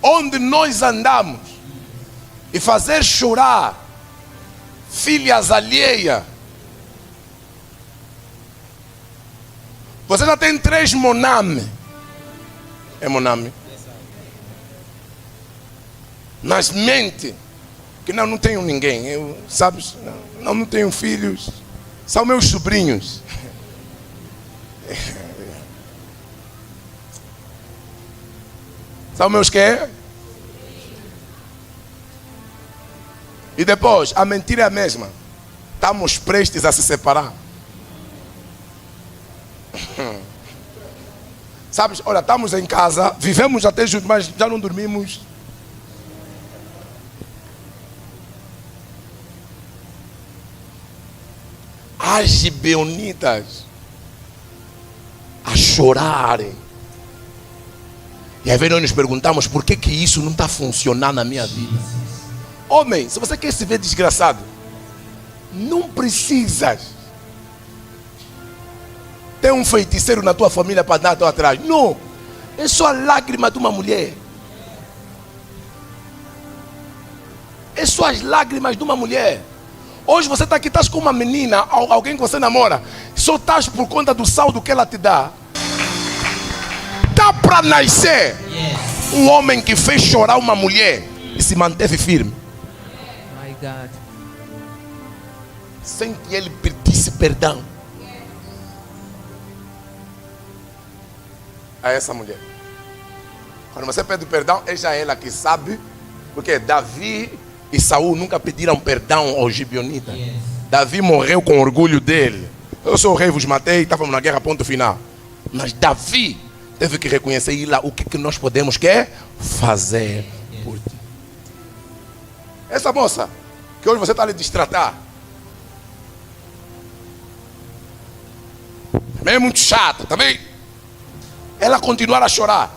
Onde nós andamos e fazer chorar filhas alheias. Você já tem 3 Monami. É Monami? Mas mente que não tenho ninguém. Eu, sabes? Não tenho filhos. São meus sobrinhos. São meus quê? E depois, a mentira é a mesma. Estamos prestes a se separar. Sabes, olha, estamos em casa, vivemos até juntos, mas já não dormimos. As gibeonitas a chorarem. E aí nós nos perguntamos: por que isso não está funcionando na minha vida? Homem, se você quer se ver desgraçado, não precisas ter um feiticeiro na tua família para dar atrás. Não, é só a lágrima de uma mulher. É só as lágrimas de uma mulher. Hoje você está aqui, estás com uma menina, alguém que você namora, só estás por conta do saldo que ela te dá. Dá para nascer um homem que fez chorar uma mulher e se manteve firme. My God. Sem que ele pedisse perdão a essa mulher. Quando você pede perdão, é já ela que sabe. Porque Davi e Saul nunca pediram perdão aos gibeonitas. Davi morreu com orgulho dele. Eu sou o rei, vos matei, estávamos na guerra, ponto final. Mas Davi teve que reconhecer, e lá, o que nós podemos fazer por ti. Essa moça, que hoje você está a lhe destratar, é muito chata, tá bem? Ela continuar a chorar.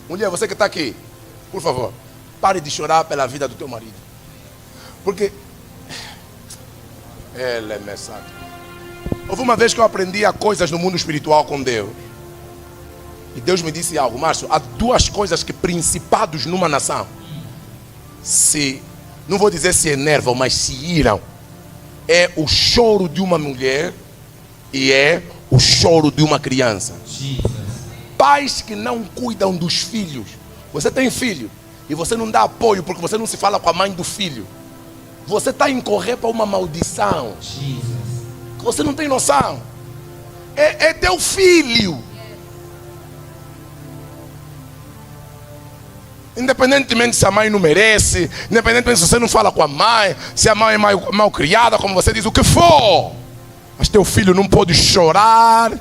Mulher, você que está aqui, por favor, pare de chorar pela vida do teu marido. Porque ela é mensagem. Houve uma vez que eu aprendi a coisas no mundo espiritual com Deus. E Deus me disse algo: Márcio, há 2 coisas que principados numa nação não vou dizer se enervam, mas se iram. É o choro de uma mulher e é o choro de uma criança. Pais que não cuidam dos filhos. Você tem filho e você não dá apoio porque você não se fala com a mãe do filho. Você está a incorrer para uma maldição. Você não tem noção. É teu filho. Independentemente se a mãe não merece, independentemente se você não fala com a mãe, se a mãe é mal criada, como você diz, o que for. Mas teu filho não pode chorar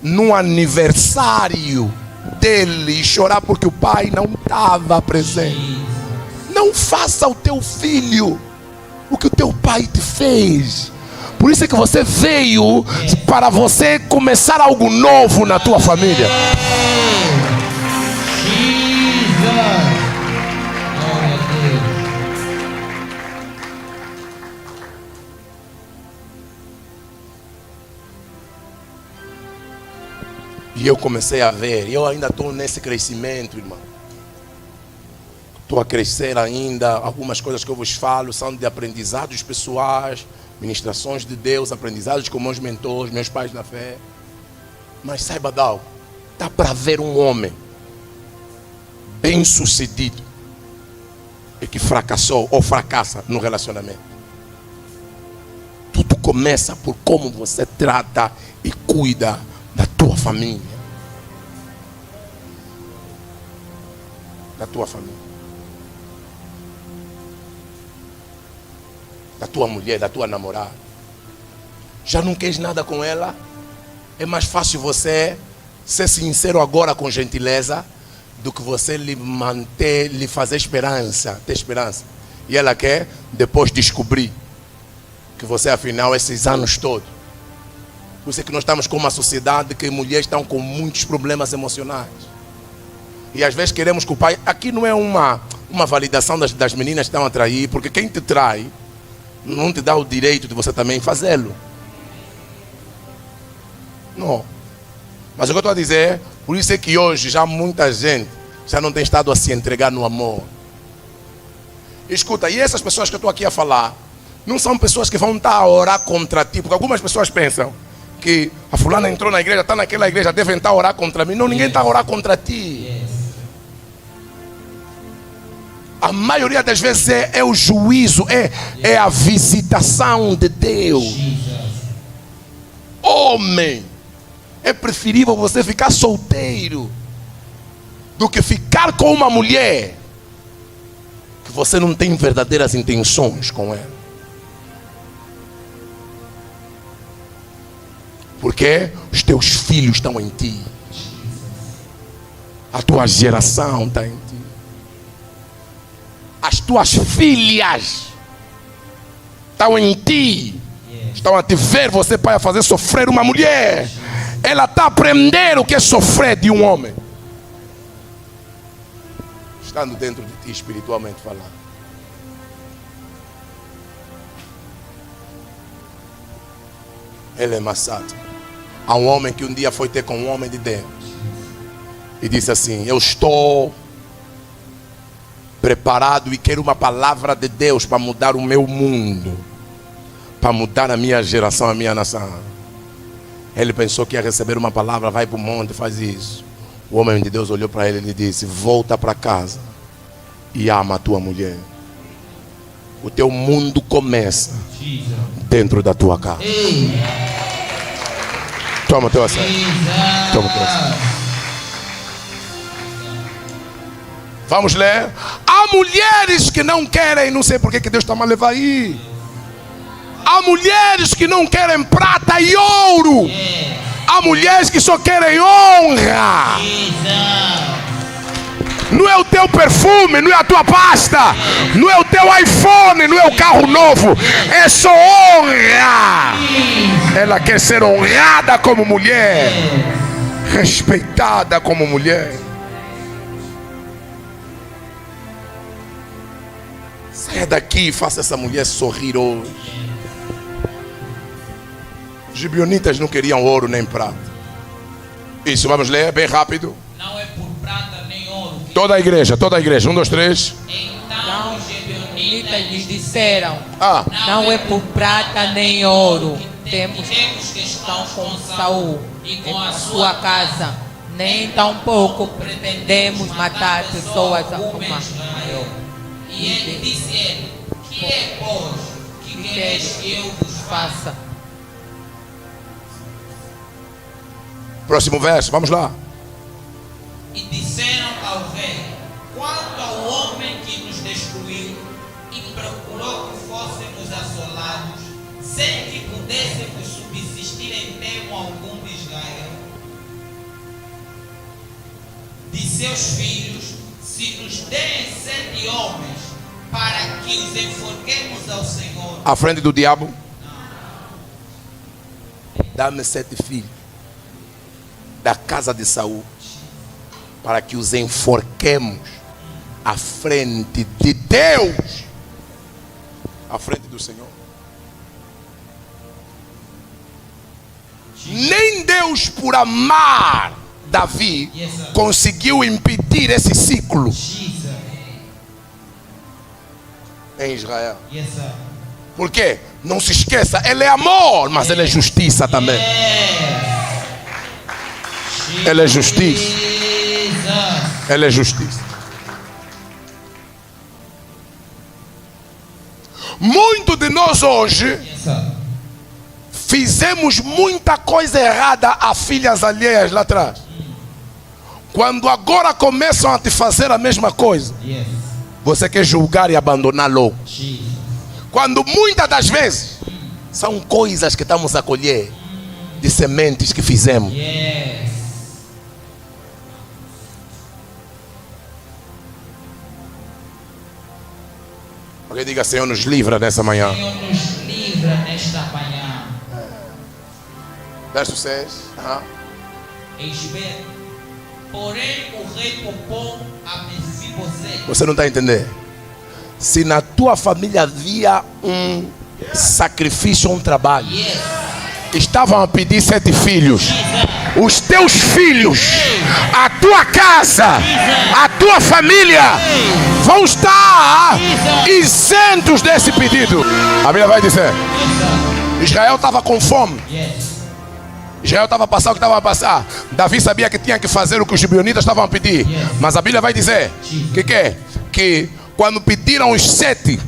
num aniversário dele e chorar porque o pai não estava presente. Não faça ao teu filho o que o teu pai te fez. Por isso é que você veio, para você começar algo novo na tua família. E eu comecei a ver, eu ainda estou nesse crescimento, irmão. Estou a crescer ainda. Algumas coisas que eu vos falo são de aprendizados pessoais, ministrações de Deus, aprendizados com meus mentores, meus pais na fé. Mas saiba de algo, dá para ver um homem bem sucedido e que fracassou ou fracassa no relacionamento. Tudo começa por como você trata e cuida da tua família. Da tua família. Da tua mulher, da tua namorada. Já não queres nada com ela? É mais fácil você ser sincero agora com gentileza do que você lhe manter, lhe fazer esperança, ter esperança. E ela quer depois descobrir que você afinal esses anos todos. Por isso é que nós estamos com uma sociedade que mulheres estão com muitos problemas emocionais. E às vezes queremos que o pai... Aqui não é uma validação das meninas que estão a trair, porque quem te trai não te dá o direito de você também fazê-lo. Não. Mas o que eu estou a dizer, por isso é que hoje já muita gente já não tem estado a se entregar no amor. Escuta, e essas pessoas que eu estou aqui a falar, não são pessoas que vão estar a orar contra ti, porque algumas pessoas pensam que a fulana entrou na igreja, está naquela igreja, devem estar a orar contra mim. Não, ninguém está a orar contra ti. A maioria das vezes é o juízo, é a visitação de Deus. Homem, é preferível você ficar solteiro do que ficar com uma mulher que você não tem verdadeiras intenções com ela. Porque os teus filhos estão em ti. A tua geração está em ti. As tuas filhas estão em ti. Estão a te ver você, pai, a fazer sofrer uma mulher. Ela está a aprender o que é sofrer de um homem. Estando dentro de ti espiritualmente falando. Ele é massado. Há um homem que um dia foi ter com um homem de Deus e disse assim: eu estou preparado e quero uma palavra de Deus para mudar o meu mundo, para mudar a minha geração, a minha nação. Ele pensou que ia receber uma palavra: vai para o monte, faz isso. O homem de Deus olhou para ele e disse: volta para casa e ama a tua mulher. O teu mundo começa dentro da tua casa. Toma o teu assento. Toma o teu assento. Vamos ler. Há mulheres que não querem, não sei por que Deus está a levar aí. Há mulheres que não querem prata e ouro. Há mulheres que só querem honra. Não é o teu perfume, não é a tua pasta, não é o teu iPhone, não é o carro novo. É só honra. Ela quer ser honrada como mulher, respeitada como mulher. Saia daqui e faça essa mulher sorrir hoje. Os gibeonitas não queriam ouro nem prata. Isso, vamos ler bem rápido. Não é por prata nem ouro. Toda a igreja, 1, 2, 3. Então os gibeonitas lhes disseram: não é por prata nem ouro. Temos questão com Saul e com a sua casa, nem tampouco pretendemos matar pessoas alguma. E ele disse: que é, pois, que queres que eu vos faça? Próximo verso, vamos lá. E disseram ao rei: quanto ao homem que nos destruiu e procurou que fôssemos assolados, sem que pudéssemos subsistir em termo algum de Israel. seus filhos, se nos deem 7 homens, para que os enforquemos ao Senhor. À frente do diabo? Dá-me 7 filhos da casa de Saul, para que os enforquemos à frente de Deus, à frente do Senhor. Nem Deus, por amar Davi, conseguiu impedir esse ciclo em Israel. Por quê? Não se esqueça, ele é amor, mas ele é justiça também. Ele é justiça. Ele é justiça. Muito de nós hoje fizemos muita coisa errada a filhas alheias lá atrás. Quando agora começam a te fazer a mesma coisa, você quer julgar e abandonar logo. Quando muitas das vezes são coisas que estamos a colher de sementes que fizemos. Alguém diga: Senhor, nos livra nessa manhã. Senhor, nos livra nesta manhã. Verso 6. Porém o rei poupou a Mefibosete. Você não está entendendo? Se na tua família havia um sacrifício, um trabalho, estavam a pedir 7 filhos. Os teus filhos, a tua casa, a tua família vão estar isentos desse pedido. A Bíblia vai dizer: Israel estava com fome. Israel estava a passar o que estava a passar. Davi sabia que tinha que fazer o que os gibeonitas estavam a pedir. Mas a Bíblia vai dizer que quando pediram os 7,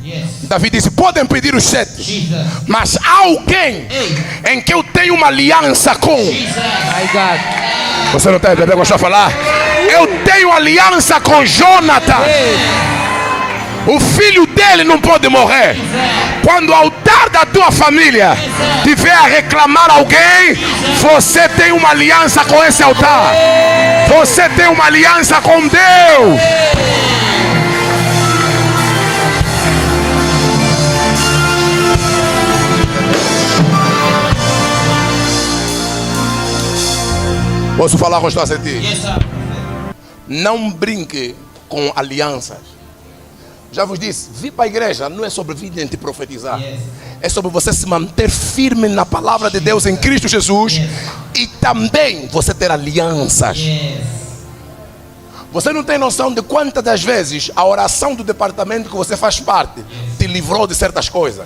Davi disse: podem pedir os 7, mas há alguém em que eu tenho uma aliança com. Você não está entendendo o que eu estou a falar? Eu tenho aliança com Jonathan. O filho dele não pode morrer. Quando o altar da tua família tiver a reclamar alguém, você tem uma aliança com esse altar. Você tem uma aliança com Deus. Posso falar com você a ti? Não brinque com alianças. Já vos disse, vir para a igreja não é sobre vir e profetizar. É sobre você se manter firme na palavra de Deus em Cristo Jesus. E também você ter alianças. Você não tem noção de quantas das vezes a oração do departamento que você faz parte te livrou de certas coisas.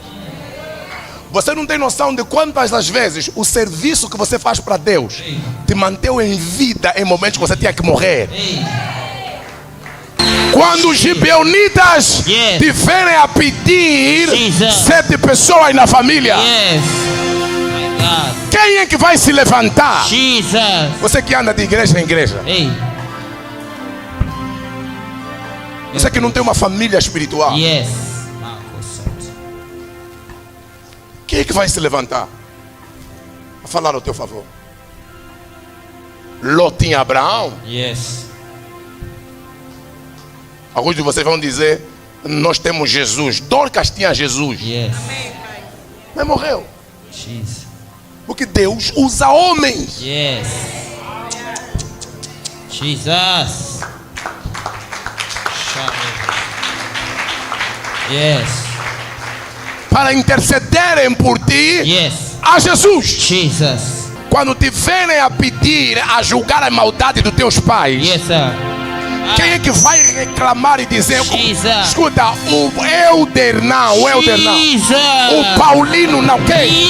Você não tem noção de quantas das vezes o serviço que você faz para Deus te manteve em vida em momentos que você tinha que morrer. Quando os gibeonitas tiverem a pedir 7 pessoas na família, quem é que vai se levantar? Você que anda de igreja em igreja, você que não tem uma família espiritual, quem é que vai se levantar a falar ao teu favor? Ló tinha Abraão. Alguns de vocês vão dizer: nós temos Jesus. Dorcas tinha Jesus. Mas morreu. Porque Deus usa homens. Para intercederem por ti a Jesus. Quando te verem a pedir, a julgar a maldade dos teus pais, quem é que vai reclamar e dizer: escuta, o Elder não, o Paulino não, quem?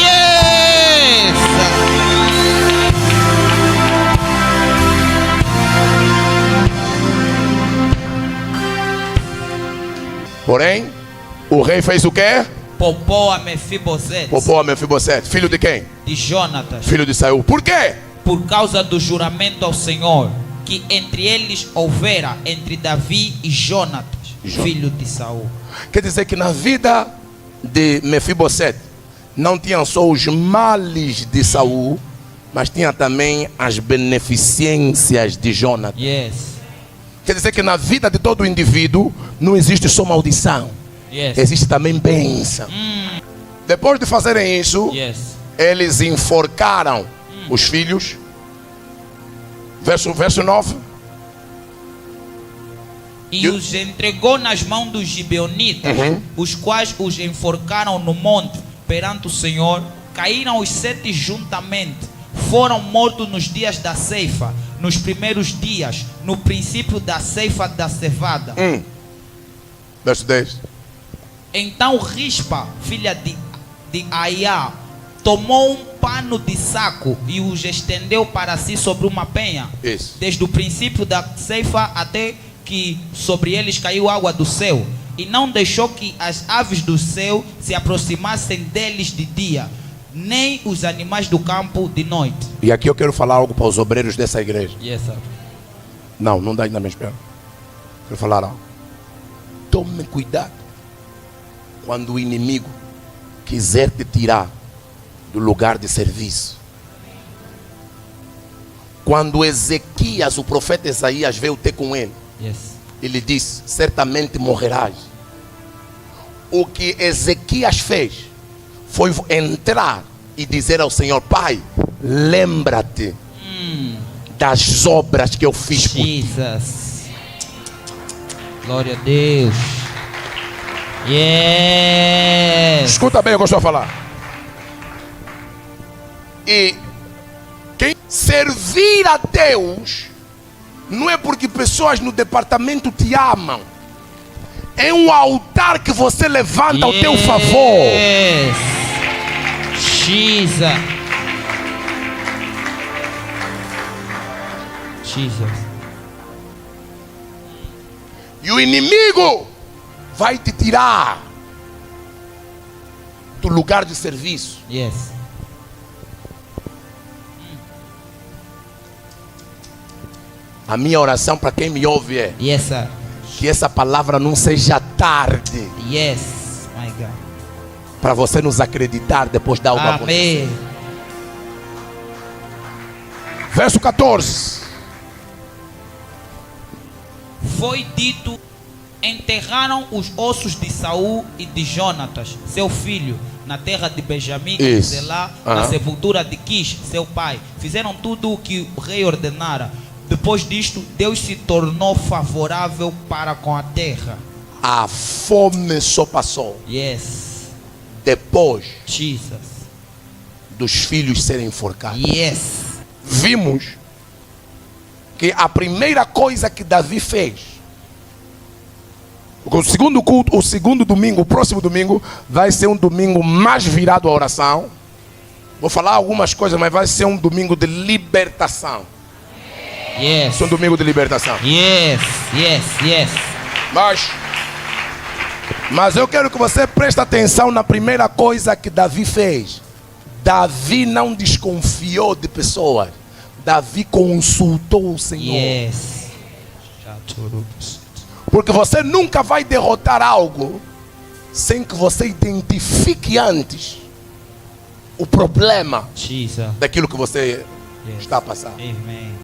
Porém, o rei fez o quê? Poupou a Mefibosete. Filho de quem? De Jonatas. Filho de Saul. Por quê? Por causa do juramento ao Senhor que entre eles houvera entre Davi e Jonatas, filho de Saul. Quer dizer que na vida de Mefibosete não tinham só os males de Saul, mas tinha também as beneficências de Jonatas. Quer dizer que na vida de todo indivíduo não existe só maldição. Yes. Existe também bênção. Depois de fazerem isso, yes, eles enforcaram os filhos. Verso 9. E os entregou nas mãos dos gibeonitas, os quais os enforcaram no monte perante o Senhor. Caíram os 7 juntamente. Foram mortos nos dias da ceifa, nos primeiros dias, no princípio da ceifa da cevada. Verso 10. Então Rispa, filha de Aiá, tomou um pano de saco e os estendeu para si sobre uma penha. Isso. Desde o princípio da ceifa até que sobre eles caiu água do céu. E não deixou que as aves do céu se aproximassem deles de dia, nem os animais do campo de noite. E aqui eu quero falar algo para os obreiros dessa igreja. Yes, sir. Não dá ainda me espera. Quero falar algo. Tome cuidado quando o inimigo quiser te tirar do lugar de serviço. Quando Ezequias, o profeta Isaías, veio ter com ele, yes, ele disse: certamente morrerás. O que Ezequias fez foi entrar e dizer ao Senhor: Pai, lembra-te das obras que eu fiz por ti. Jesus. Glória a Deus. Yes. Escuta bem o que eu estou a falar. E quem servir a Deus não é porque pessoas no departamento te amam. É um altar que você levanta ao teu favor. Jesus. Jesus. E o inimigo vai te tirar do lugar de serviço. Yes. A minha oração para quem me ouve é: yes, sir, que essa palavra não seja tarde. Yes, my God. Para você nos acreditar depois da algo acontecer. Verso 14. Foi dito: enterraram os ossos de Saul e de Jonatas, seu filho, na terra de Benjamim, Zelá, na sepultura de Quis, seu pai. Fizeram tudo o que o rei ordenara. Depois disto, Deus se tornou favorável para com a terra. A fome só passou. Yes. Depois, Jesus, dos filhos serem enforcados. Yes. Vimos que a primeira coisa que Davi fez, o segundo culto, o segundo domingo, o próximo domingo, vai ser um domingo mais virado à oração. Vou falar algumas coisas, mas vai ser um domingo de libertação. Yes. É um domingo de libertação. Yes, yes, yes. Mas eu quero que você preste atenção na primeira coisa que Davi fez. Davi não desconfiou de pessoas. Davi consultou o Senhor. Yes. Porque você nunca vai derrotar algo sem que você identifique antes o problema daquilo que você está a passar. Amen.